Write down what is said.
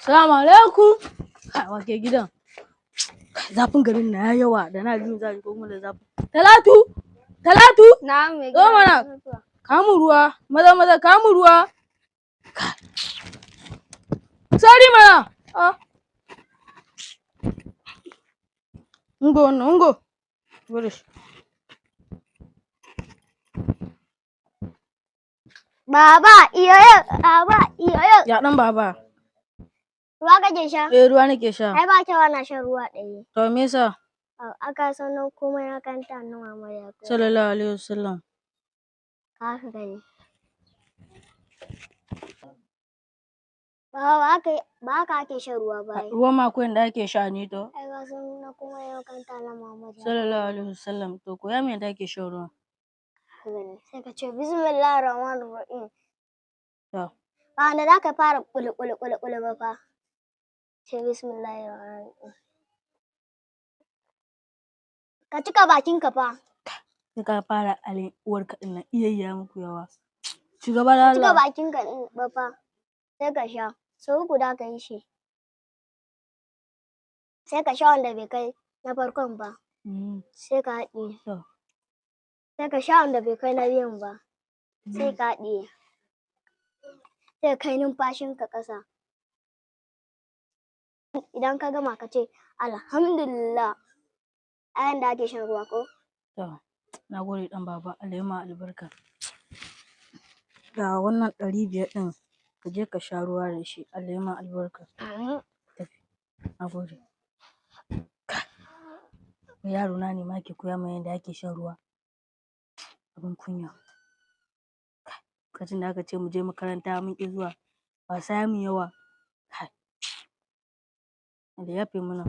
Salamu alaikum. Kai wake gidan. Zafin garin na ya yawa da na biyu za ko mu da zafi. Talatu! Talatu! Na'am mai Zo mana. Kamu ruwa. Maza maza kamu ruwa. Sari mana. Ah. Ungo wannan ungo. Burish. Baba, iyoyo. Ya dan baba. Ruwa kake sha? Ruwa nake sha. Ai ba kyau ana shan ruwa ɗaya. To me yasa? Aka sanar komai na kanta na Muhammad ya koya. Sallallahu alaihi wasallam. Haka gani. Baba ba ka ake shan ruwa ba. Ruwan ma akwai inda ake sha ne to. Ai ba san na komai na kanta na Muhammad. Sallallahu alaihi wasallam. To koya me da ake shan ruwa. Sai ka ce bismillahir rahmanir rahim. To. Ba da zaka fara kule ba fa. Ce bismillahir rahmanir rahim. Ka cika bakin ka fa. Sai ka fara alin uwarka din nan iyayya muku yawa. Shugaba da Allah. Cika bakin ka din ba fa. Sai ka sha. Sau uku da ka yi shi. Sai ka sha wanda bai kai na farkon ba. Sai ka haɗiye. Sai ka sha wanda bai kai na biyun ba. Sai ka haɗiye. Sai kai numfashinka ƙasa. Idan ka gama ka ce alhamdulillah. Ayan da ake shan ruwa ko? To, na gode dan baba, Allah ya ma albarka. Ga wannan 500 ɗin ka je ka sha ruwa da shi, Allah ya ma albarka. Tafi. Na gode. Yaro na ne ma ke koya min yadda ake shan ruwa. Abin kunya. Lokacin da aka ce mu je makaranta mun ƙi zuwa. Wasa ya min yawa. Allah ya yafe mana.